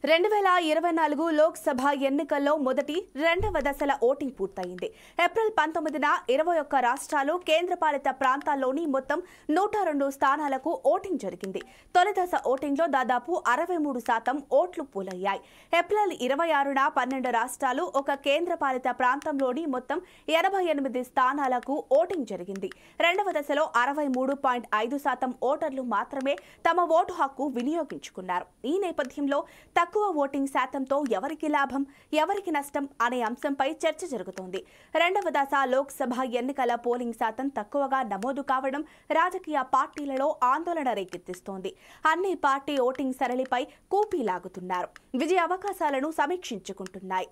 2024 లోక్సభ ఎన్నికల్లో మొదటి రెండవ దశల ఓటింగ్ పూర్తయింది. ఏప్రిల్ 19న 21 రాష్ట్రాలు కేంద్రపాలిత ప్రాంతాల్లోని మొత్తం 102 స్థానాలకు ఓటింగ్ జరిగింది. తొలి దశ ఓటింగ్లో దాదాపు 63% ఓట్లు పోలయ్యాయి. ఏప్రిల్ 26న 12 రాష్ట్రాలు ఒక కేంద్రపాలిత ప్రాంతంలోని మొత్తం 88 స్థానాలకు ఓటింగ్ జరిగింది. రెండవ దశలో 63.5% ఓటర్లు మాత్రమే తమ ఓటు హక్కు వినియోగించుకున్నారు. ఈ నేపథ్యంలో తక్కువ ఓటింగ్ శాతంతో ఎవరికి లాభం, ఎవరికి నష్టం అనే అంశంపై చర్చ జరుగుతోంది. రెండవ దశ లోక్సభ ఎన్నికల పోలింగ్ శాతం తక్కువగా నమోదు కావడం రాజకీయ పార్టీలలో ఆందోళన రేకెత్తిస్తోంది. అన్ని పార్టీ ఓటింగ్ సరళిపై కూపీ లాగుతున్నారు. విజయ అవకాశాలను సమీక్షించుకుంటున్నాయి.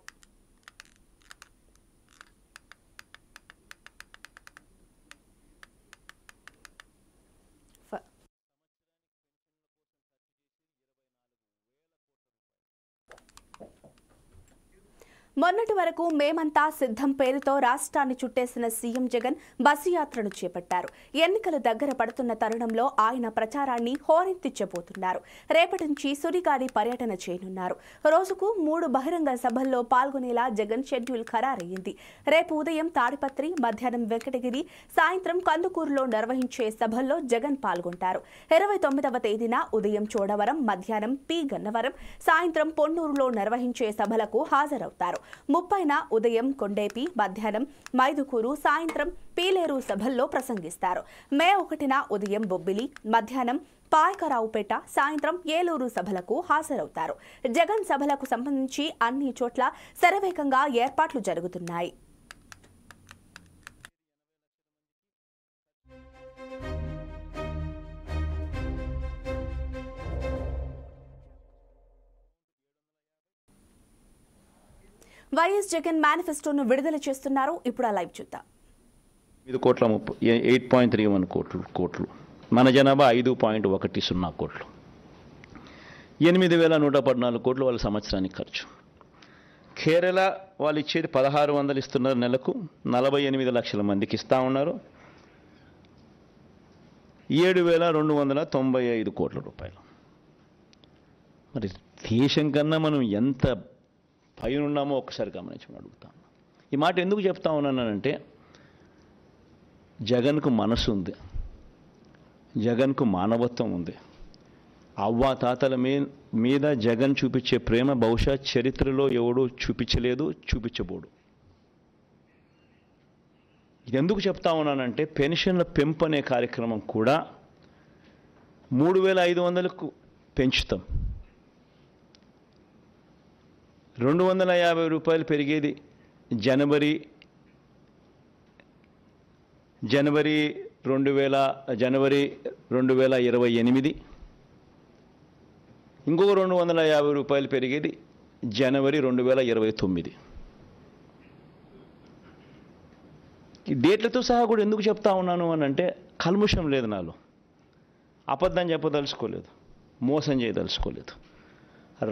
మొన్నటి వరకు మేమంతా సిద్ధం పేరుతో రాష్ట్రాన్ని చుట్టేసిన సీఎం జగన్ బస్సు యాత్రను చేపట్టారు. ఎన్నికలు దగ్గర పడుతున్న తరుణంలో ఆయన ప్రచారాన్ని హోరెత్తించబోతున్నారు. రేపటి నుంచి సుడిగాలి పర్యటన చేయనున్నారు. రోజుకు 3 బహిరంగ సభల్లో పాల్గొనేలా జగన్ షెడ్యూల్ ఖరారయ్యింది. రేపు ఉదయం తాడిపత్రి, మధ్యాహ్నం వెంకటగిరి, సాయంత్రం కందుకూరులో నిర్వహించే సభల్లో జగన్ పాల్గొంటారు. 29వ తేదీన ఉదయం చోడవరం, మధ్యాహ్నం పి గన్నవరం, సాయంత్రం పొన్నూరులో నిర్వహించే సభలకు హాజరవుతారు. 30న ఉదయం కొండేపి, మధ్యాహ్నం మైదుకూరు, సాయంత్రం పీలేరు సభల్లో ప్రసంగిస్తారు. మే 1న ఉదయం బొబ్బిలి, మధ్యాహ్నం పాయకరావుపేట, సాయంత్రం ఏలూరు సభలకు హాజరవుతారు. జగన్ సభలకు సంబంధించి అన్ని చోట్ల శరవేగంగా ఏర్పాట్లు జరుగుతున్నాయి. వైఎస్ జగన్ మేనిఫెస్టోను విడుదల చేస్తున్నారు. ఇప్పుడు ఆ లైవ్ చూద్దాం. 8.31 కోట్లు, మన జనాభా 5.10 కోట్లు, 8,114 కోట్లు వాళ్ళ సంవత్సరానికి ఖర్చు. కేరళ వాళ్ళు ఇచ్చేది 1,600 ఇస్తున్నారు నెలకు, 48 లక్షల మందికి ఇస్తూ ఉన్నారు. 7,295 కోట్ల రూపాయలు. మరి దేశం కన్నా మనం ఎంత పైన ఉన్నామో ఒకసారి గమనించమని అడుగుతాను. ఈ మాట ఎందుకు చెప్తా ఉన్నానంటే, జగన్కు మనసు ఉంది, జగన్కు మానవత్వం ఉంది. అవ్వాతాతల మీద జగన్ చూపించే ప్రేమ బహుశా చరిత్రలో ఎవడూ చూపించలేదు, చూపించబోడు. ఇది ఎందుకు చెప్తా ఉన్నానంటే, పెన్షన్ల పెంపు అనే కార్యక్రమం కూడా 3,500కు పెంచుతాం. 250 రూపాయలు పెరిగేది జనవరి 2028, ఇంకొక 250 రూపాయలు పెరిగేది జనవరి 2029. ఈ డేట్లతో సహా కూడా ఎందుకు చెప్తా ఉన్నాను అని అంటే, కల్ముషం లేదు నాలో, అబద్ధం చెప్పదలుచుకోలేదు, మోసం చేయదలుచుకోలేదు.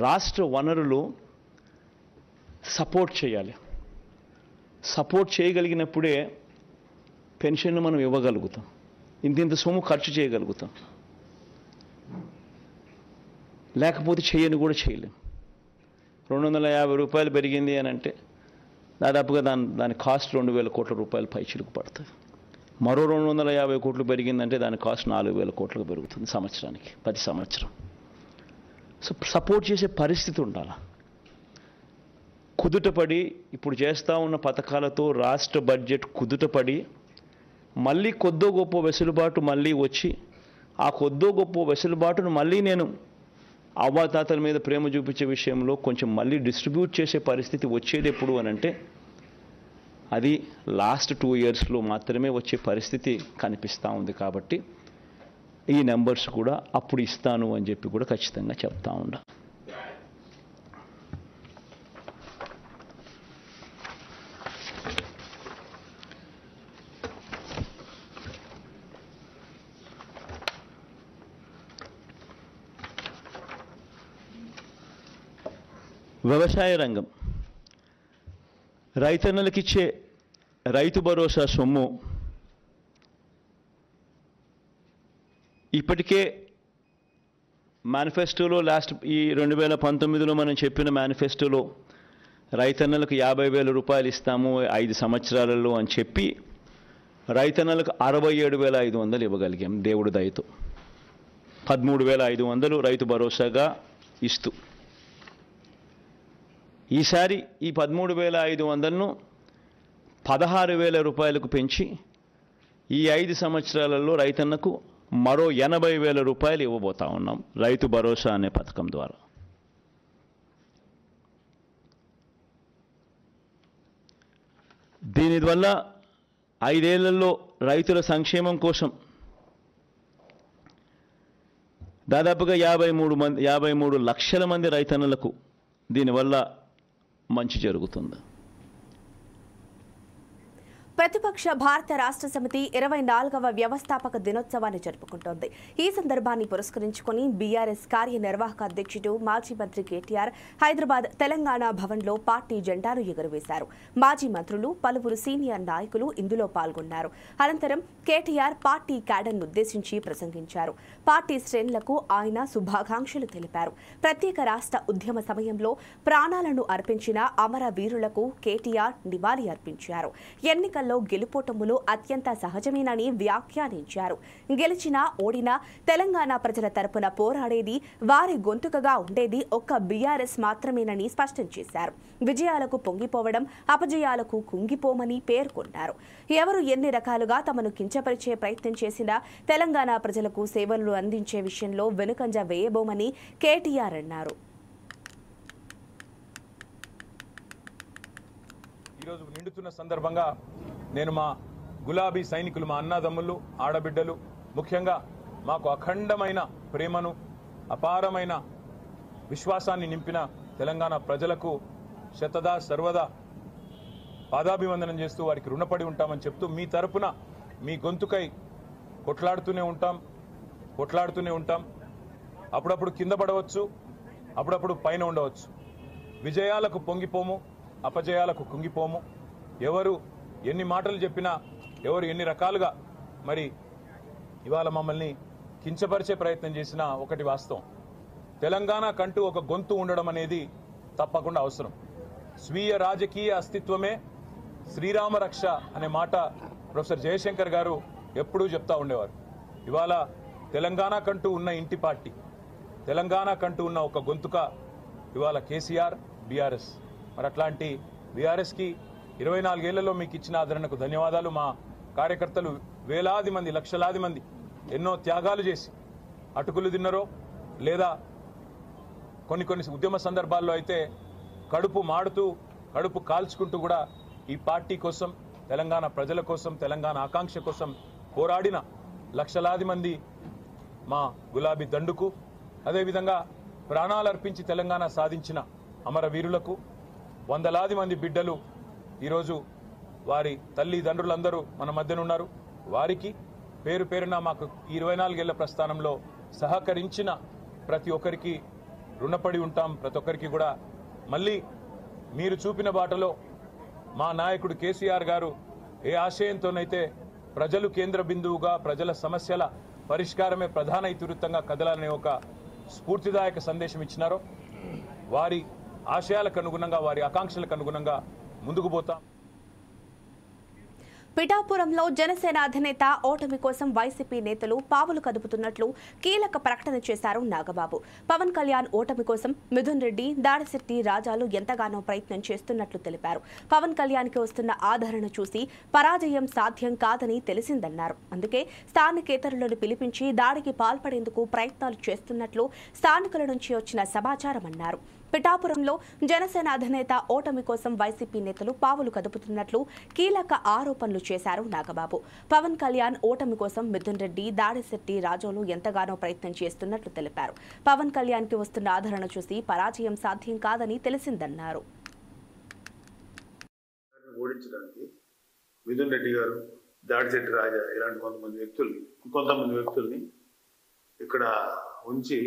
రాష్ట్ర వనరులు సపోర్ట్ చేయాలి. సపోర్ట్ చేయగలిగినప్పుడే పెన్షన్లు మనం ఇవ్వగలుగుతాం, ఇంత సొమ్ము ఖర్చు చేయగలుగుతాం. లేకపోతే చేయని కూడా చేయలేం. 250 రూపాయలు పెరిగింది అని అంటే దాదాపుగా దాని కాస్ట్ 2,000 కోట్ల రూపాయలు పైచిలుకు పడుతుంది. మరో 250 కోట్లు పెరిగిందంటే దాని కాస్ట్ 4,000 కోట్లకు పెరుగుతుంది సంవత్సరానికి, ప్రతి సంవత్సరం. సో సపోర్ట్ చేసే పరిస్థితి ఉండాలి. కుదుటపడి ఇప్పుడు చేస్తూ ఉన్న పథకాలతో రాష్ట్ర బడ్జెట్ కుదుటపడి మళ్ళీ కొద్దో గొప్ప వెసులుబాటు మళ్ళీ వచ్చి, ఆ కొద్దో గొప్ప వెసులుబాటును మళ్ళీ నేను అవ్వాతాతల మీద ప్రేమ చూపించే విషయంలో కొంచెం మళ్ళీ డిస్ట్రిబ్యూట్ చేసే పరిస్థితి వచ్చేది ఎప్పుడు అని అంటే, అది లాస్ట్ 2 ఇయర్స్లో మాత్రమే వచ్చే పరిస్థితి కనిపిస్తూ ఉంది. కాబట్టి ఈ నెంబర్స్ కూడా అప్పుడు ఇస్తాను అని చెప్పి కూడా ఖచ్చితంగా చెప్తా ఉండా. వ్యవసాయ రంగం, రైతన్నలకిచ్చే రైతు భరోసా సొమ్ము ఇప్పటికే మేనిఫెస్టోలో ఈ 2019లో మనం చెప్పిన మేనిఫెస్టోలో రైతన్నలకు 50,000 రూపాయలు ఇస్తాము 5 సంవత్సరాలలో అని చెప్పి రైతన్నలకు 67,500 ఇవ్వగలిగాం దేవుడి దయతో. 13,500 రైతు భరోసాగా ఇస్తూ ఈసారి ఈ 13,500ను 16,000 రూపాయలకు పెంచి ఈ 5 సంవత్సరాలలో రైతన్నకు మరో 80,000 రూపాయలు ఇవ్వబోతా ఉన్నాం రైతు భరోసా అనే పథకం ద్వారా. దీనివల్ల 5 ఏళ్లలో రైతుల సంక్షేమం కోసం దాదాపుగా 53 లక్షల మంది రైతన్నలకు దీనివల్ల మంచి జరుగుతుంది. ప్రతిపక్ష భారత రాష్ట్ర సమితి 24వ వ్యవస్థాపక దినోత్సవాన్ని జరుపుకుంటోంది. ఈ సందర్భాన్ని పురస్కరించుకుని బీఆర్ఎస్ కార్యనిర్వాహక అధ్యక్షుడు మాజీ మంత్రి కేటీఆర్ హైదరాబాద్ తెలంగాణ భవన్లో పార్టీ జెండాను ఎగురవేశారు. మాజీ మంత్రులు, పలువురు సీనియర్ నాయకులు ఇందులో పాల్గొన్నారు. అనంతరం కేటీఆర్ పార్టీ క్యాడర్ను ఉద్దేశించి ప్రసంగించారు. పార్టీ శ్రేణులకు ఆయన శుభాకాంక్షలు తెలిపారు. ప్రత్యేక రాష్ట్ర ఉద్యమ సమయంలో ప్రాణాలను అర్పించిన అమరవీరులకు కేటీఆర్ నివాళి అర్పించారు. ఎన్నికల్లో గెలుపోటములు అత్యంత సహజమేనని వ్యాఖ్యానించారు. గెలిచినా ఓడినా తెలంగాణ ప్రజల తరపున పోరాడేది, వారి గొంతుకగా ఉండేది ఒక్క బీఆర్ఎస్ మాత్రమేనని స్పష్టం చేశారు. విజయాలకు పొంగిపోవడం, అపజయాలకు కుంగిపోమని పేర్కొన్నారు. ఎవరు ఎన్ని రకాలుగా తమను కించపరిచే ప్రయత్నం చేసినా తెలంగాణ ప్రజలకు సేవలు అందించే విషయంలో వెనుకంజ వేయబోమని కేటీఆర్ అన్నారు. ఈరోజు నిండుతున్న సందర్భంగా నేను మా గులాబీ సైనికులు, మా అన్నదమ్ములు, ఆడబిడ్డలు, ముఖ్యంగా మాకు అఖండమైన ప్రేమను, అపారమైన విశ్వాసాన్ని నింపిన తెలంగాణ ప్రజలకు శతదా సర్వదా పాదాభివందనం చేస్తూ వారికి రుణపడి ఉంటామని చెప్తూ, మీ తరపున మీ గొంతుకై కొట్లాడుతూనే ఉంటాం. అప్పుడప్పుడు కింద పడవచ్చు, అప్పుడప్పుడు పైన ఉండవచ్చు. విజయాలకు పొంగిపోము, అపజయాలకు కుంగిపోము. ఎవరు ఎన్ని మాటలు చెప్పినా, ఎవరు ఎన్ని రకాలుగా మరి ఇవాళ మమ్మల్ని కించపరిచే ప్రయత్నం చేసినా ఒకటి వాస్తవం, తెలంగాణ కంటూ ఒక గొంతు ఉండడం అనేది తప్పకుండా అవసరం. స్వీయ రాజకీయ అస్తిత్వమే శ్రీరామ రక్ష అనే మాట ప్రొఫెసర్ జయశంకర్ గారు ఎప్పుడూ చెప్తా ఉండేవారు. ఇవాళ తెలంగాణ కంటూ ఉన్న ఇంటి పార్టీ, తెలంగాణ కంటూ ఉన్న ఒక గొంతుక ఇవాళ కేసీఆర్, బీఆర్ఎస్. మరి అట్లాంటి బీఆర్ఎస్కి 24 ఏళ్లలో మీకు ఇచ్చిన ఆదరణకు ధన్యవాదాలు. మా కార్యకర్తలు వేలాది మంది, లక్షలాది మంది ఎన్నో త్యాగాలు చేసి అటుకులు తిన్నరో, లేదా కొన్ని ఉద్యమ సందర్భాల్లో అయితే కడుపు మాడుతూ, కడుపు కాల్చుకుంటూ కూడా ఈ పార్టీ కోసం, తెలంగాణ ప్రజల కోసం, తెలంగాణ ఆకాంక్ష కోసం పోరాడిన లక్షలాది మంది మా గులాబీ దండుకు, అదేవిధంగా ప్రాణాలు అర్పించి తెలంగాణ సాధించిన అమరవీరులకు, వందలాది మంది బిడ్డలు ఈరోజు వారి తల్లిదండ్రులందరూ మన మధ్యనున్నారు. వారికి పేరు పేరున మాకు 24 ఏళ్ల ప్రస్థానంలో సహకరించిన ప్రతి ఒక్కరికి రుణపడి ఉంటాం. ప్రతి ఒక్కరికి కూడా మళ్ళీ మీరు చూపిన బాటలో మా నాయకుడు కేసీఆర్ గారు ఏ ఆశయంతోనైతే ప్రజలు కేంద్ర బిందువుగా, ప్రజల సమస్యల పరిష్కారమే ప్రధాన ఇతివృత్తంగా కదలాలనే ఒక స్ఫూర్తిదాయక సందేశం ఇచ్చినారో, వారి ఆశయాలకు అనుగుణంగా, వారి ఆకాంక్షలకు అనుగుణంగా ముందుకు పోతాం. పిఠాపురంలో జనసేన అధినేత ఓటమి కోసం వైసీపీ నేతలు పావులు కదుపుతున్నట్లు కీలక ప్రకటన చేశారు నాగబాబు. పవన్ కళ్యాణ్ ఓటమి కోసం మిథున్ రెడ్డి, దాడిశెట్టి రాజాలు ఎంతగానో ప్రయత్నం చేస్తున్నట్లు తెలిపారు. పవన్ కళ్యాణ్కి వస్తున్న ఆదరణ చూసి పరాజయం సాధ్యం కాదని తెలిసిందన్నారు. అందుకే స్థానికేతరులను పిలిపించి దాడికి పాల్పడేందుకు ప్రయత్నాలు చేస్తున్నట్లు స్థానికుల నుంచి వచ్చిన సమాచారం అన్నారు. పిఠాపురంలో జనసేన అధినేత ఓటమి కోసం వైసీపీ నేతలు పావులు కదుపుతున్నట్లు కీలక ఆరోపణలు చేశారు నాగబాబు. పవన్ కళ్యాణ్ ఓటమి కోసం మిథున్ రెడ్డి, దాడిశెట్టి రాజోలు ఎంతగానో ప్రయత్నం చేస్తున్నట్లు తెలిపారు. పవన్ కళ్యాణ్కి వస్తున్న ఆదరణ చూసి పరాజయం సాధ్యం కాదని తెలిసిందన్నారు. ఓడించడానికి మిథున్ రెడ్డి గారు, దాడిశెట్టి రాజా ఇలాంటి కొంతమంది వ్యక్తుల్ని ఇక్కడ ఉంచి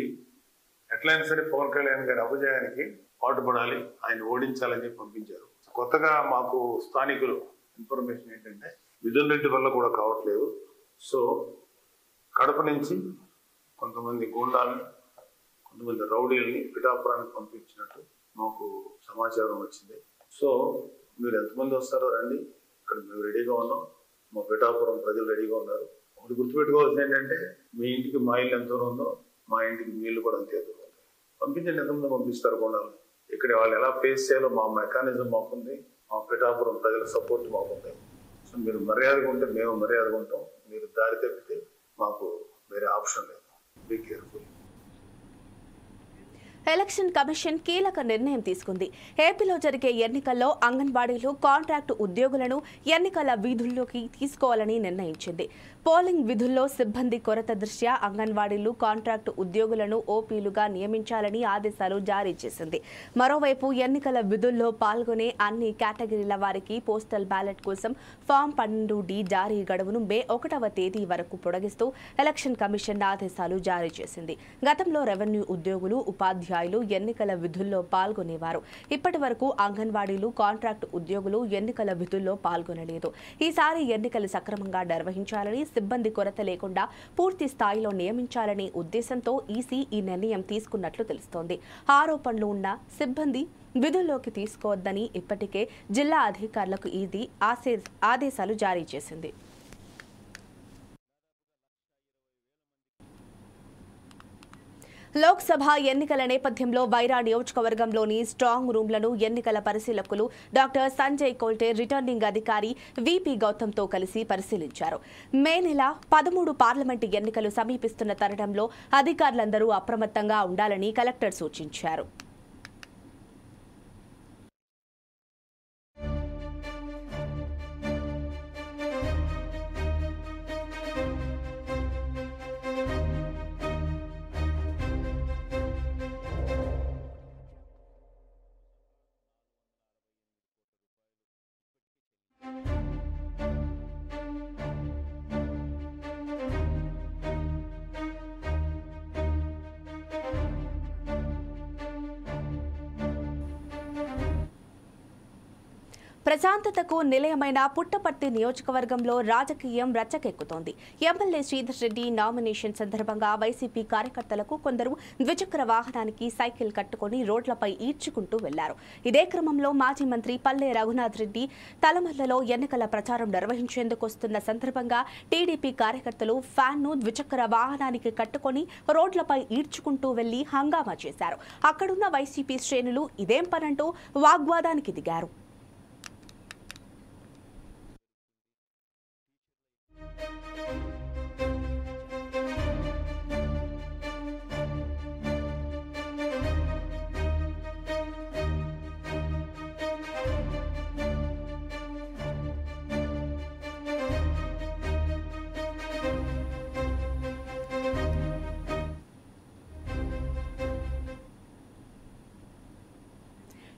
ఎట్లయినా సరే పవన్ కళ్యాణ్ గారి అపజయానికి పాటుపడాలి, ఆయన ఓడించాలని పంపించారు. కొత్తగా మాకు స్థానికులు ఇన్ఫర్మేషన్ ఏంటంటే మిథున్ రెడ్డి వల్ల కూడా కావట్లేదు. సో కడప నుంచి కొంతమంది గూండాలను కొంతమంది రౌడీల్ని పిఠాపురానికి పంపించినట్టు మాకు సమాచారం వచ్చింది. సో మీరు ఎంతమంది వస్తారో రండి, ఇక్కడ మేము రెడీగా ఉన్నాం, మా పిఠాపురం ప్రజలు రెడీగా ఉన్నారు. ఒకటి గుర్తుపెట్టుకోవాల్సింది ఏంటంటే, మీ ఇంటికి మా ఇల్లు ఎంత దూరం ఉందో మా ఇంటికి మీ ఇల్లు కూడా అంతే దూరం ఉంది. పంపించండి, ఎంతమంది పంపిస్తారు కొండాలి. ఇక్కడ వాళ్ళు ఎలా ఫేస్ చేయాలో మా మెకానిజం మాకుంది, మా పిఠాపురం ప్రజల సపోర్ట్ మాకుంది. సో మీరు మర్యాదగా ఉంటే మేము మర్యాదగా ఉంటాం, మీరు దారి తప్పితే మాకు వేరే ఆప్షన్ లేదు. Be careful. ఎలక్షన్ కమిషన్ కీలక నిర్ణయం తీసుకుంది. ఏపీలో జరిగే ఎన్నికల్లో అంగన్వాడీలు, కాంట్రాక్టు ఉద్యోగులను ఎన్నికల విధుల్లోకి తీసుకోవాలని నిర్ణయించింది. పోలింగ్ విధుల్లో సిబ్బంది కొరత దృష్ట్యా అంగన్వాడీలు, కాంట్రాక్టు ఉద్యోగులను ఓపీలుగా నియమించాలని ఆదేశాలు జారీ చేసింది. మరోవైపు ఎన్నికల విధుల్లో పాల్గొనే అన్ని కేటగిరీల వారికి పోస్టల్ బ్యాలెట్ కోసం ఫామ్ 12D జారీ గడువును మే 1వ తేదీ వరకు పొడిగిస్తూ ఎలక్షన్ కమిషన్ ఆదేశాలు జారీ చేసింది. గతంలో రెవెన్యూ ఉద్యోగులు, ఉపాధ్యాయులు ఎన్నికల విధుల్లో పాల్గొనేవారు. ఇప్పటి వరకు అంగన్వాడీలు, కాంట్రాక్టు ఉద్యోగులు ఎన్నికల విధుల్లో పాల్గొనలేదు. ఈసారి ఎన్నికలు సక్రమంగా నిర్వహించాలని, సిబ్బంది కొరత లేకుండా పూర్తి స్థాయిలో నియమించాలనే ఉద్దేశంతో ఈసీ ఈ నిర్ణయం తీసుకున్నట్లు తెలుస్తోంది. ఆరోపణలు ఉన్న సిబ్బంది విధుల్లోకి తీసుకోవద్దని ఇప్పటికే జిల్లా అధికారులకు ఈసీ ఆదేశాలు జారీ చేసింది. లోక్సభ ఎన్నికల నేపథ్యంలో వైరా నియోజకవర్గంలోని స్ట్రాంగ్ రూమ్లను ఎన్నికల పరిశీలకులు డాక్టర్ సంజయ్ కోల్టే, రిటర్నింగ్ అధికారి విపి గౌతమ్తో కలిసి పరిశీలించారు. మే నెల 13 పార్లమెంటు ఎన్నికలు సమీపిస్తున్న తరుణంలో అధికారులందరూ అప్రమత్తంగా ఉండాలని కలెక్టర్ సూచించారు. ప్రశాంతతకు నిలయమైన పుట్టపర్తి నియోజకవర్గంలో రాజకీయం రచ్చకెక్కుతోంది. ఎమ్మెల్యే శ్రీధర్ రెడ్డి నామినేషన్ సందర్భంగా వైసీపీ కార్యకర్తలకు కొందరు ద్విచక్ర వాహనానికి సైకిల్ కట్టుకుని రోడ్లపై ఈడ్చుకుంటూ వెళ్లారు. ఇదే క్రమంలో మాజీ మంత్రి పల్లె రఘునాథ్ రెడ్డి తలమల్లలో ఎన్నికల ప్రచారం నిర్వహించేందుకు వస్తున్న సందర్భంగా టీడీపీ కార్యకర్తలు ఫ్యాన్ను ద్విచక్ర వాహనానికి కట్టుకుని రోడ్లపై ఈడ్చుకుంటూ వెళ్లి హంగామా చేశారు. అక్కడున్న వైసీపీ శ్రేణులు ఇదేం పనంటూ వాగ్వాదానికి దిగారు.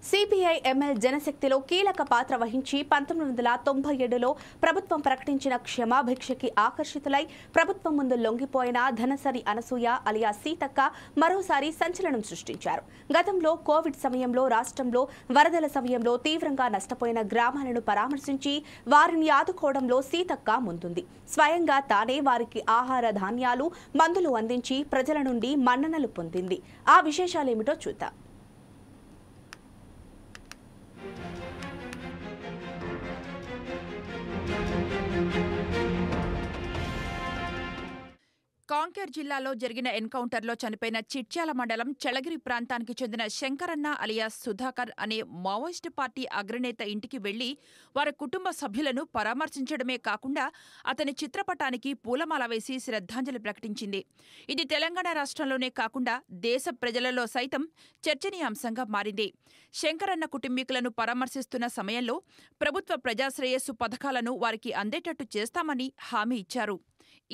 సిపిఐ ఎంఎల్ జనశక్తిలో కీలక పాత్ర వహించి 1997లో ప్రభుత్వం ప్రకటించిన క్షమాభిక్షకి ఆకర్షితులై ప్రభుత్వం ముందు లొంగిపోయిన ధనసరి అనసూయ అలియా సీతక్క మరోసారి సంచలనం సృష్టించారు. గతంలో కోవిడ్ సమయంలో రాష్ట్రంలో వరదల సమయంలో తీవ్రంగా నష్టపోయిన గ్రామాలను పరామర్శించి వారిని ఆదుకోవడంలో సీతక్క ముందుంది. స్వయంగా తానే వారికి ఆహార ధాన్యాలు, మందులు అందించి ప్రజల నుండి మన్ననలు పొందింది. ఆ విశేషాలేమిటో చూద్దాం. కాంకేర్ జిల్లాలో జరిగిన ఎన్కౌంటర్లో చనిపోయిన చిట్యాల మండలం చెళగిరి ప్రాంతానికి చెందిన శంకరన్న అలియాస్ సుధాకర్ అనే మావోయిస్టు పార్టీ అగ్రనేత ఇంటికి వెళ్లి వారి కుటుంబ సభ్యులను పరామర్శించడమే కాకుండా అతని చిత్రపటానికి పూలమాల వేసి శ్రద్ధాంజలి ప్రకటించింది. ఇది తెలంగాణ రాష్ట్రంలోనే కాకుండా దేశ ప్రజలలో సైతం చర్చనీయాంశంగా మారింది. శంకరన్న కుటుంబీకులను పరామర్శిస్తున్న సమయంలో ప్రభుత్వ ప్రజాశ్రేయస్సు పథకాలను వారికి అందేటట్టు చేస్తామని హామీ ఇచ్చారు.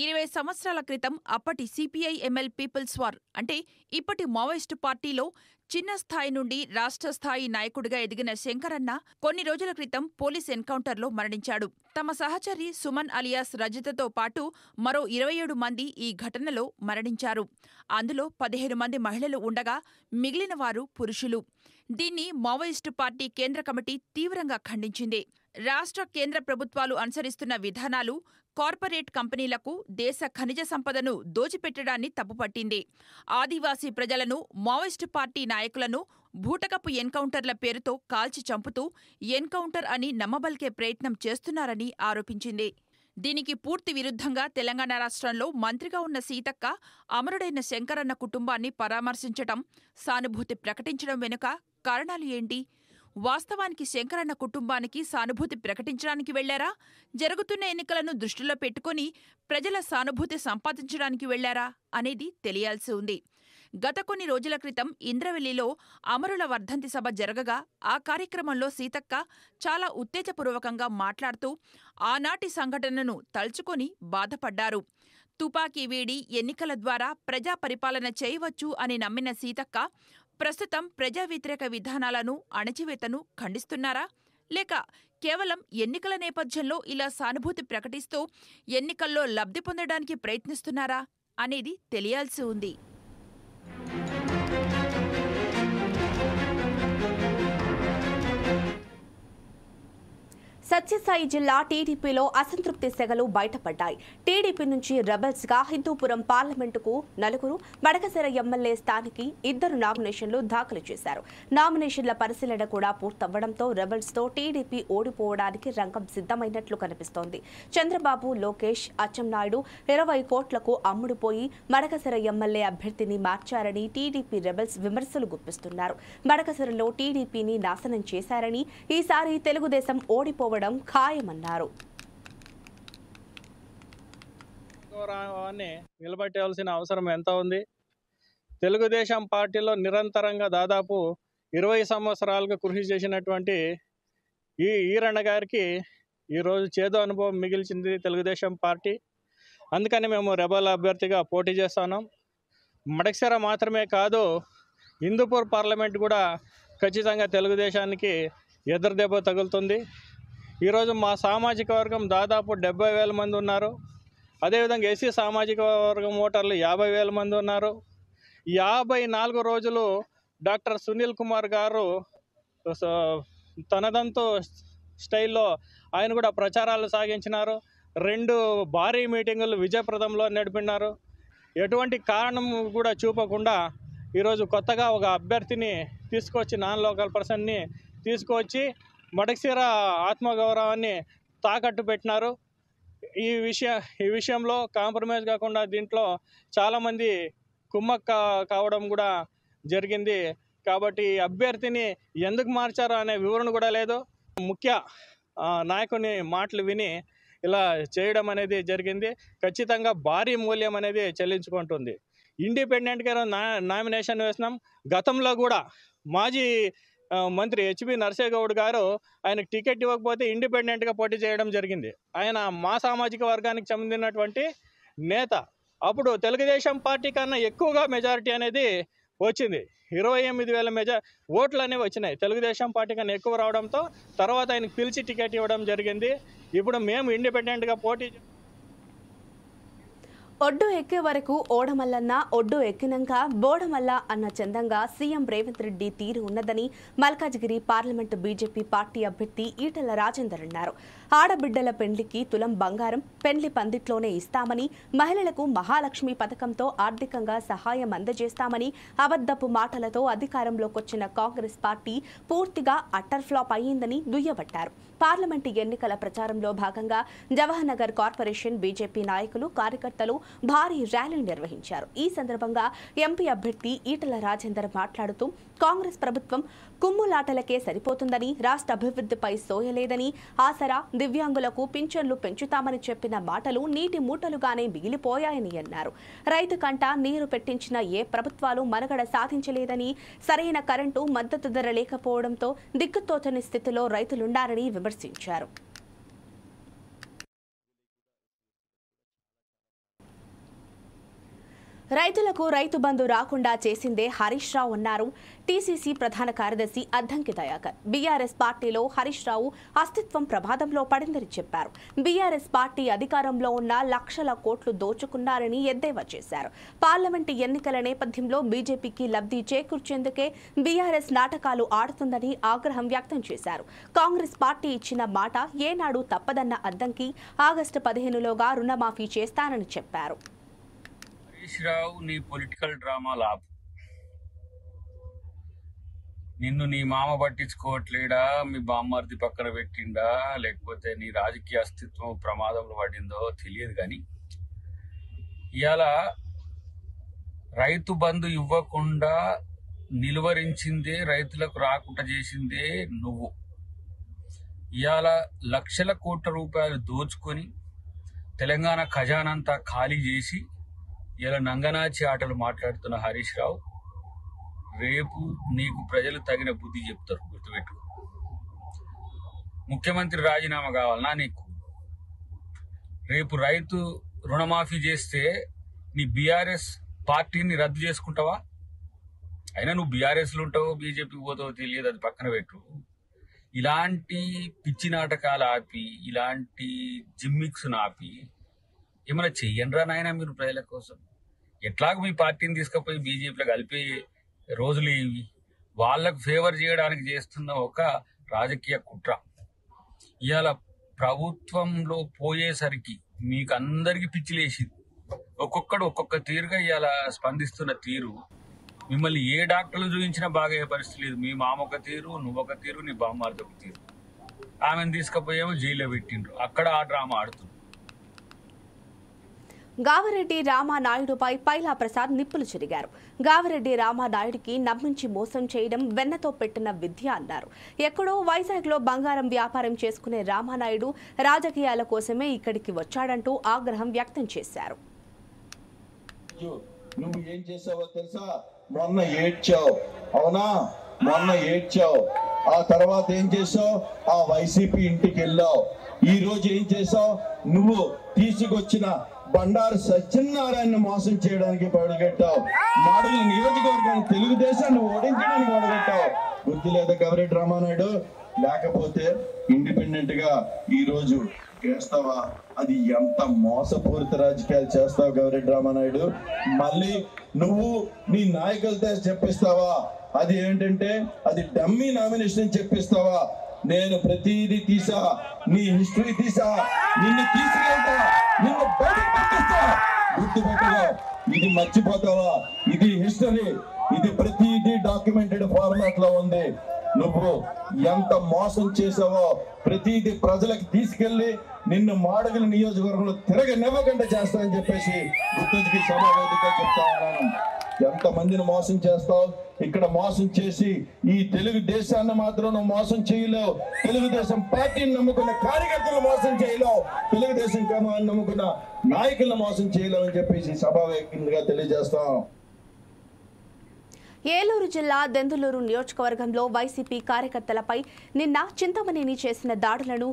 20 సంవత్సరాల క్రితం అప్పటి సిపిఐ ఎంఎల్ పీపుల్స్ వార్ అంటే ఇప్పటి మావోయిస్టు పార్టీలో చిన్న స్థాయి నుండి రాష్ట్ర స్థాయి నాయకుడిగా ఎదిగిన శంకరన్న కొన్ని రోజుల క్రితం పోలీస్ ఎన్కౌంటర్లో మరణించాడు. తమ సహచరి సుమన్ అలియాస్ రజితతో పాటు మరో 27 మంది ఈ ఘటనలో మరణించారు. అందులో 15 మంది మహిళలు ఉండగా మిగిలిన వారు పురుషులు. దీన్ని మావోయిస్టు పార్టీ కేంద్ర కమిటీ తీవ్రంగా ఖండించింది. రాష్ట్ర కేంద్ర ప్రభుత్వాలు అనుసరిస్తున్న విధానాలు కార్పొరేట్ కంపెనీలకు దేశ ఖనిజ సంపదను దోచిపెట్టడాన్ని తప్పుపట్టింది. ఆదివాసీ ప్రజలను, మావోయిస్టు పార్టీ నాయకులను బూటకపు ఎన్కౌంటర్ల పేరుతో కాల్చి చంపుతూ ఎన్కౌంటర్ అని నమ్మబలికే ప్రయత్నం చేస్తున్నారని ఆరోపించింది. దీనికి పూర్తి విరుద్ధంగా తెలంగాణ రాష్ట్రంలో మంత్రిగా ఉన్న సీతక్క అమరుడైన శంకరన్న కుటుంబాన్ని పరామర్శించటం, సానుభూతి ప్రకటించడం వెనుక కారణాలు ఏంటి? వాస్తవానికి శంకరన్న కుటుంబానికి సానుభూతి ప్రకటించడానికి వెళ్లారా? జరుగుతున్న ఎన్నికలను దృష్టిలో పెట్టుకుని ప్రజల సానుభూతి సంపాదించడానికి వెళ్లారా అనేది తెలియాల్సి ఉంది. గత కొన్ని రోజుల క్రితం ఇంద్రవెల్లిలో అమరుల వర్ధంతి సభ జరగగా ఆ కార్యక్రమంలో సీతక్క చాలా ఉత్తేజపూర్వకంగా మాట్లాడుతూ ఆనాటి సంఘటనను తలుచుకొని బాధపడ్డారు. తుపాకీ వీడి ఎన్నికల ద్వారా ప్రజా పరిపాలన చేయవచ్చు అని నమ్మిన సీతక్క ప్రస్తుతం ప్రజా వ్యతిరేక విధానాలను, అణచివేతను ఖండిస్తున్నారా? లేక కేవలం ఎన్నికల నేపథ్యంలో ఇలా సానుభూతి ప్రకటిస్తూ ఎన్నికల్లో లబ్ధి పొందడానికి ప్రయత్నిస్తున్నారా అనేది తెలియాల్సి ఉంది. సత్యసాయి జిల్లా టీడీపీలో అసంతృప్తి సెగలు బయటపడ్డాయి. టీడీపీ నుంచి రెబల్స్ గా హిందూపురం పార్లమెంటుకు 4, మడకశిర ఎమ్మెల్యే స్థానానికి 2 నామినేషన్లు దాఖలు చేశారు. నామినేషన్ల పరిశీలన కూడా పూర్తవ్వడంతో రెబల్స్ తో టీడీపీ ఓడిపోవడానికి రంగం సిద్ధమైనట్లు కనిపిస్తోంది. చంద్రబాబు, లోకేష్, అచ్చెన్నాయుడు 20 కోట్లకు అమ్ముడుపోయి మడకశిర ఎమ్మెల్యే అభ్యర్థిని మార్చారని టీడీపీ రెబల్స్ విమర్శలు గుప్పిస్తున్నారు. మడకశిరలో టీడీపీని నాశనం చేశారని, ఈసారి తెలుగుదేశం ఓడిపోవడం ఖాయమన్నారు. నిలబెట్టాల్సిన అవసరం ఎంత ఉంది? తెలుగుదేశం పార్టీలో నిరంతరంగా దాదాపు 20 సంవత్సరాలుగా కృషి చేసినటువంటి ఈ ఈరಣ್ణ గారికి ఈరోజు చేదు అనుభవం మిగిల్చింది తెలుగుదేశం పార్టీ. అందుకని మేము రెబల్ అభ్యర్థిగా పోటీ చేస్తున్నాం. మడకశిర మాత్రమే కాదు, హిందూపూర్ పార్లమెంట్ కూడా ఖచ్చితంగా తెలుగుదేశానికి ఎదురుదెబ్బ తగులుతుంది. ఈరోజు మా సామాజిక వర్గం దాదాపు 70,000 మంది ఉన్నారు. అదేవిధంగా ఎస్సీ సామాజిక వర్గం ఓటర్లు 50,000 మంది ఉన్నారు. 54 రోజులు డాక్టర్ సునీల్ కుమార్ గారు తనదంతో స్టైల్లో ఆయన కూడా ప్రచారాలు సాగించినారు. 2 భారీ మీటింగులు విజయప్రదంలో నడిపినారు. ఎటువంటి కారణం కూడా చూపకుండా ఈరోజు కొత్తగా ఒక అభ్యర్థిని తీసుకొచ్చి, నాన్ లోకల్ పర్సన్ని తీసుకొచ్చి మడకశిర ఆత్మగౌరవాన్ని తాకట్టు పెట్టినారు. ఈ విషయంలో కాంప్రమైజ్ కాకుండా దీంట్లో చాలామంది కుమ్మక్క కావడం కూడా జరిగింది. కాబట్టి అభ్యర్థిని ఎందుకు మార్చారో అనే వివరణ కూడా లేదు. ముఖ్య నాయకుని మాటలు విని ఇలా చేయడం అనేది జరిగింది. ఖచ్చితంగా భారీ మూల్యం అనేది చెల్లించుకుంటుంది. ఇండిపెండెంట్గా నామినేషన్ వేసినాం. గతంలో కూడా మాజీ మంత్రి హెచ్బి నరసేగౌడ్ గారు ఆయనకు టికెట్ ఇవ్వకపోతే ఇండిపెండెంట్గా పోటీ చేయడం జరిగింది. ఆయన మా సామాజిక వర్గానికి చెందినటువంటి నేత. అప్పుడు తెలుగుదేశం పార్టీ కన్నా ఎక్కువగా మెజారిటీ అనేది వచ్చింది. 28,000 ఓట్లు అనేవి వచ్చినాయి. తెలుగుదేశం పార్టీ కన్నా ఎక్కువ రావడంతో తర్వాత ఆయనకు పిలిచి టికెట్ ఇవ్వడం జరిగింది. ఇప్పుడు మేము ఇండిపెండెంట్గా పోటీ. ఒడ్డు ఎక్కే వరకు ఓడమల్లన్న, ఒడ్డు ఎక్కినాక బోడమల్ల అన్న చందంగా సీఎం రేవంత్ రెడ్డి తీరు ఉన్నదని మల్కాజ్గిరి పార్లమెంటు బీజేపీ పార్టీ అభ్యర్థి ఈటెల రాజేందర్ అన్నారు. ఆడబిడ్డల పెండ్లికి తులం బంగారం పెండ్లి పందిట్లోనే ఇస్తామని, మహిళలకు మహాలక్ష్మి పథకంతో ఆర్థికంగా సహాయం అందజేస్తామని అబద్ధపు మాటలతో అధికారంలోకొచ్చిన కాంగ్రెస్ పార్టీ పూర్తిగా అట్టర్ ఫ్లాప్ అయ్యిందని దుయ్యబట్టారు. పార్లమెంటు ఎన్నికల ప్రచారంలో భాగంగా జవహర్ నగర్ కార్పొరేషన్ బీజేపీ నాయకులు, కార్యకర్తలు భారీ ర్యాలీ నిర్వహించారు. ఈ సందర్భంగా ఎంపీ అభ్యర్థి ఈటెల రాజేందర్ మాట్లాడుతూ కాంగ్రెస్ ప్రభుత్వం కుమ్ములాటలకే సరిపోతుందని, రాష్ట్ర అభివృద్ధిపై సోయలేదని, ఆసరా, దివ్యాంగులకు పింఛన్లు పెంచుతామని చెప్పిన మాటలు నీటి మూటలుగానే మిగిలిపోయాయని అన్నారు. రైతు కంట నీరు పెట్టించిన ఏ ప్రభుత్వాలు మనుగడ సాధించలేదని, సరైన కరెంటు మద్దతు ధర లేకపోవడంతో దిక్కుతోచని స్థితిలో రైతులున్నారని విమర్శించారు. రైతులకు రైతు బంధు రాకుండా చేసిందే హరీష్ రావు అన్నారు టీసీసీ ప్రధాన కార్యదర్శి అద్దంకి దయాకర్. బీఆర్ఎస్ పార్టీలో హరీష్ రావు అస్తిత్వం ప్రమాదంలో పడిందని చెప్పారు. బీఆర్ఎస్ పార్టీ అధికారంలో ఉన్న లక్షల కోట్లు దోచుకున్నారని ఎద్దేవా చేశారు. పార్లమెంటు ఎన్నికల నేపథ్యంలో బీజేపీకి లబ్ధి చేకూర్చేందుకే బీఆర్ఎస్ నాటకాలు ఆడుతుందని ఆగ్రహం వ్యక్తం చేశారు. కాంగ్రెస్ పార్టీ ఇచ్చిన మాట ఏనాడు తప్పదన్న అద్దంకి ఆగస్టు 15లోగా రుణమాఫీ చేస్తానని చెప్పారు. హరీష్ రావు, నీ పొలిటికల్ డ్రామాలు ఆపు. నిన్ను నీ మామ పట్టించుకోవట్లేడా, మీ బామ్మర్ది పక్కన పెట్టిండా, లేకపోతే నీ రాజకీయ అస్తిత్వం ప్రమాదంలో పడిందో తెలియదు. కానీ ఇవాళ రైతు బంధు ఇవ్వకుండా నిలువరించిందే, రైతులకు రాకుండా చేసిందే నువ్వు. ఇవాళ లక్షల కోట్ల రూపాయలు దోచుకొని తెలంగాణ ఖజానంతా ఖాళీ చేసి ఇలా నంగనాచి ఆటలు మాట్లాడుతున్న హరీష్ రావు, రేపు నీకు ప్రజలు తగిన బుద్ధి చెప్తారు, గుర్తుపెట్టు. ముఖ్యమంత్రి రాజీనామా కావాలన్నా నీకు? రేపు రైతు రుణమాఫీ చేస్తే నీ బీఆర్ఎస్ పార్టీని రద్దు చేసుకుంటావా? అయినా నువ్వు బీఆర్ఎస్లో ఉంటావో బీజేపీకి పోతావో తెలియదు, అది పక్కన పెట్టు. ఇలాంటి పిచ్చి నాటకాలు ఆపి, ఇలాంటి జిమ్మిక్స్ ఆపి ఏమైనా చెయ్యండిరా నాయన మీరు ప్రజల కోసం. ఎట్లాగో మీ పార్టీని తీసుకుపోయి బీజేపీలో కలిపే రోజులు ఇవి. వాళ్ళకు ఫేవర్ చేయడానికి చేస్తున్న ఒక రాజకీయ కుట్ర. ఇవాళ ప్రభుత్వంలో పోయేసరికి మీకు అందరికీ పిచ్చిలేసింది. ఒక్కొక్కడు ఒక్కొక్క తీరుగా ఇవాళ స్పందిస్తున్న తీరు మిమ్మల్ని ఏ డాక్టర్లు చూపించినా బాగా పరిస్థితి లేదు. మీ మామ ఒక తీరు, నువ్వొక తీరు, నీ బామ్మార్ది ఒక తీరు. ఆమెను తీసుకుపోయేమో జైల్లో పెట్టిండ్రు, అక్కడ ఆ డ్రామా ఆడుతుంది. గావిరెడ్డి రామానాయుడుపై పైలా ప్రసాద్ నిప్పులు చెరిగారు. గావిరెడ్డి రామానాయుడికి నమ్మించి మోసం చేయడం వెన్నతో పెట్టిన విద్య అన్నారు. ఎక్కడో వైజాగ్లో బంగారం వ్యాపారం చేసుకునే రామానాయుడు రాజకీయాల కోసమే ఇక్కడికి వచ్చాడంటూ ఆగ్రహం వ్యక్తం చేశారు. నువ్వు ఏం చేసావో తెలుసా? మొన్న ఏడ్చావు, అవునా? మొన్న ఏడ్చావు. ఆ తర్వాత ఏం చేసావు? ఆ వైసీపీ ఇంటికి వెళ్ళావు. ఈ రోజు ఏం చేసావు? నువ్వు తీసుకొచ్చిన బండారు సత్యనారాయణ మోసం చేయడానికి పడుగెట్టావు. మాడుగుల నియోజకవర్గాన్ని తెలుగుదేశాన్ని ఓడించడానికి పడుగెట్టావు. గుర్తు లేదా గావిరెడ్డి రామానాయుడు? లేకపోతే ఇండిపెండెంట్ గా ఈ రోజు చేస్తావా? అది ఎంత మోసపూరిత రాజకీయాలు చేస్తావు గావిరెడ్డి రామానాయుడు? మళ్ళీ నువ్వు నీ నాయకులతో చెప్పిస్తావా? అది ఏంటంటే అది డమ్మీ నామినేషన్ చెప్పిస్తావా? నేను ప్రతిదీ తీసా, నీ హిస్టరీ తీసా, నిన్ను తీసుకెళ్తా, నిన్ను బయటకు పంపిస్తా. గుర్తుపెట్టుకో, ఇది మర్చిపోతావా? ఇది హిస్టరీ, ఇది ప్రతిదీ డాక్యుమెంటెడ్ ఫార్మాట్ లో ఉంది. నువ్వు ఎంత మోసం చేసావో ప్రతిదీ ప్రజలకు తీసుకెళ్లి నిన్ను మాడుగుల నియోజకవర్గంలో తిరగనివ్వకుండా చేస్తానని చెప్పేసి గుర్తుకి సమావేదిగా చెప్తా ఉన్నాను. ఎంత మందిని మోసం చేస్తావు? ఇక్కడ మోసం చేసి ఈ తెలుగుదేశాన్ని మాత్రం నువ్వు మోసం చేయలేవు. తెలుగుదేశం పార్టీని నమ్ముకున్న కార్యకర్తలు మోసం చేయలేవు. తెలుగుదేశం క్రమాన్ని నమ్ముకున్న నాయకులను మోసం చేయలేవు అని చెప్పేసి సభావేదికగా తెలియజేస్తాం. ఏలూరు జిల్లా దెందులూరు నియోజకవర్గంలో వైసీపీ కార్యకర్తలపై నిన్న చింతమనేని చేసిన దాడులను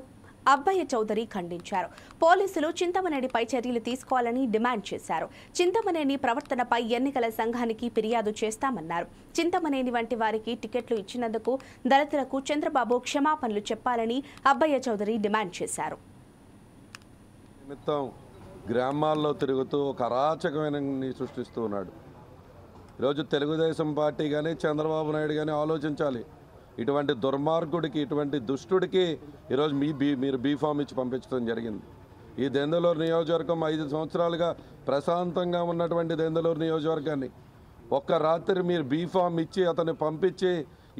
అబ్బయ్య చౌదరి ఖండించారు. పోలీసులు చింతమనేనిపై చర్యలు తీసుకోవాలని డిమాండ్ చేశారు. చింతమనేని ప్రవర్తనపై ఎన్నికల సంఘానికి ఫిర్యాదు చేస్తామన్నారు. చింతమనేని వంటి వారికి టికెట్లు ఇచ్చినందుకు దళితులకు చంద్రబాబు క్షమాపణలు చెప్పాలని అబ్బయ్య చౌదరి డిమాండ్ చేశారు. గ్రామాల్లో తిరుగుతూ ఒక అరాచకమైన సృష్టిస్తూ ఉన్నాడు. ఈరోజు తెలుగుదేశం పార్టీ కానీ చంద్రబాబు నాయుడు కానీ ఆలోచించాలి. ఇటువంటి దుర్మార్గుడికి, ఇటువంటి దుష్టుడికి ఈరోజు మీరు బీఫామ్ ఇచ్చి పంపించడం జరిగింది. ఈ దెందులూరు నియోజకవర్గం 5 సంవత్సరాలుగా ప్రశాంతంగా ఉన్నటువంటి దెందులూరు నియోజకవర్గాన్ని ఒక్క రాత్రి మీరు బీఫామ్ ఇచ్చి అతన్ని పంపించి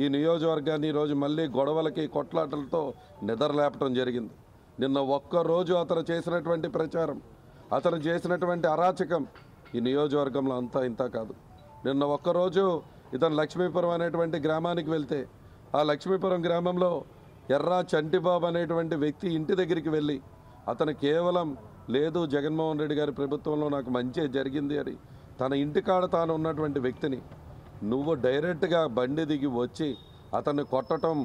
ఈ నియోజకవర్గాన్ని ఈరోజు మళ్ళీ గొడవలకి, కొట్లాటలతో నిద్రలేపటం జరిగింది. నిన్న ఒక్కరోజు అతను చేసినటువంటి ప్రచారం, అతను చేసినటువంటి అరాచకం ఈ నియోజకవర్గంలో అంతా ఇంత కాదు. నిన్న ఒక్కరోజు ఇతను లక్ష్మీపురం అనేటువంటి గ్రామానికి వెళ్తే ఆ లక్ష్మీపురం గ్రామంలో ఎర్రా చంటిబాబు అనేటువంటి వ్యక్తి ఇంటి దగ్గరికి వెళ్ళి అతను కేవలం లేదు జగన్మోహన్ రెడ్డి గారి ప్రభుత్వంలో నాకు మంచి జరిగింది అని తన ఇంటికాడ తాను ఉన్నటువంటి వ్యక్తిని నువ్వు డైరెక్ట్గా బండి దిగి వచ్చి అతన్ని కొట్టడం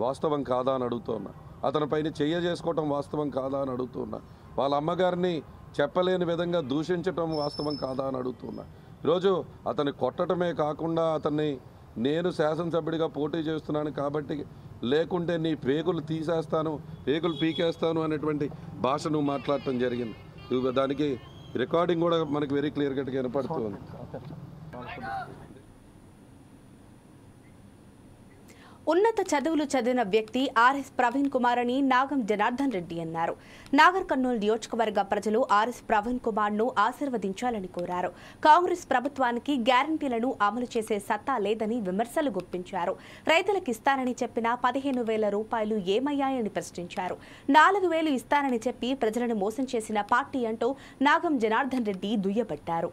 వాస్తవం కాదా అని అడుగుతున్నా. అతని పైన చేసుకోవటం వాస్తవం కాదా అని అడుగుతున్నా. వాళ్ళ అమ్మగారిని చెప్పలేని విధంగా దూషించటం వాస్తవం కాదా అని అడుగుతున్నా. ఈరోజు అతన్ని కొట్టడమే కాకుండా అతన్ని నేను శాసనసభ్యుడిగా పోటీ చేస్తున్నాను కాబట్టి లేకుంటే నీ పేగులు తీసేస్తాను, పేగులు పీకేస్తాను అనేటువంటి భాష నువ్వు మాట్లాడటం జరిగింది. దానికి రికార్డింగ్ కూడా మనకి వెరీ క్లియర్ కట్గా వినపడుతుంది. ఉన్నత చదువులు చదివిన వ్యక్తి ఆర్ఎస్ ప్రవీణ్ కుమార్ అని నాగం జనార్దన్ రెడ్డి అన్నారు. నాగర్ కర్నూలు నియోజకవర్గ ప్రజలు ఆర్ఎస్ ప్రవీణ్ కుమార్ ను ఆశీర్వదించాలని కోరారు. కాంగ్రెస్ ప్రభుత్వానికి గ్యారంటీలను అమలు చేసే సత్తా లేదని విమర్శలు గుప్పించారు. రైతులకు ఇస్తానని చెప్పిన 15,000 రూపాయలు ఏమయ్యాయని ప్రశ్నించారు. 4,000 ఇస్తానని చెప్పి ప్రజలను మోసం చేసిన పార్టీ అంటూ నాగం జనార్దన్ రెడ్డి దుయ్యబట్టారు.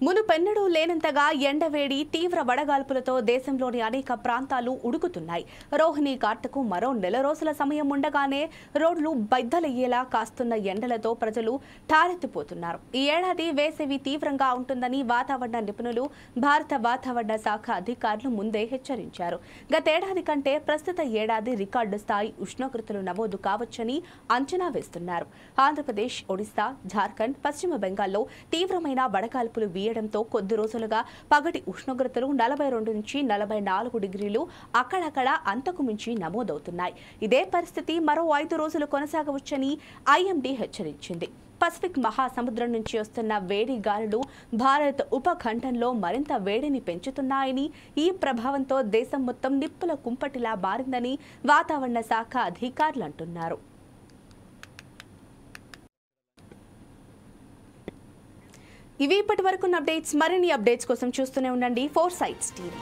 మునుపెన్నడూ లేనంతగా ఎండవేడి తీవ్ర వడగాల్పులతో దేశంలోని అనేక ప్రాంతాలు ఉడుకుతున్నాయి. రోహిణి ఘాట్కు మరో నెల రోజుల సమయం ఉండగానే రోడ్లు బద్దలయ్యేలా కాస్తున్న ఎండలతో ప్రజలు ఠారెత్తిపోతున్నారు. ఈ ఏడాది వేసవి తీవ్రంగా ఉంటుందని వాతావరణ నిపుణులు, భారత వాతావరణ శాఖ అధికారులు ముందే హెచ్చరించారు. గతేడాది కంటే ప్రస్తుత ఏడాది రికార్డు స్థాయి ఉష్ణోగ్రతలు నమోదు కావచ్చని అంచనా వేస్తున్నారు. ఆంధ్రప్రదేశ్, ఒడిశా, జార్ఖండ్, పశ్చిమ బెంగాల్లో తీవ్రమైన వడగాల్పులు తో కొద్ది రోజులుగా పగటి ఉష్ణోగ్రతలు 42 నుంచి 44 డిగ్రీలు అక్కడక్కడ అంతకు మించి నమోదవుతున్నాయి. ఇదే పరిస్థితి మరో 5 రోజులు కొనసాగవచ్చని ఐఎండీ హెచ్చరించింది. పసిఫిక్ మహాసముద్రం నుంచి వస్తున్న వేడి గాలులు భారత్ ఉపఖండంలో మరింత వేడిని పెంచుతున్నాయని, ఈ ప్రభావంతో దేశం మొత్తం నిప్పుల కుంపటిలా మారిందని వాతావరణ శాఖ అధికారులు అంటున్నారు. ఇవి ఇప్పటి వరకున్న అప్డేట్స్. మరిన్ని అప్డేట్స్ కోసం చూస్తూనే ఉండండి 4 Sides TV.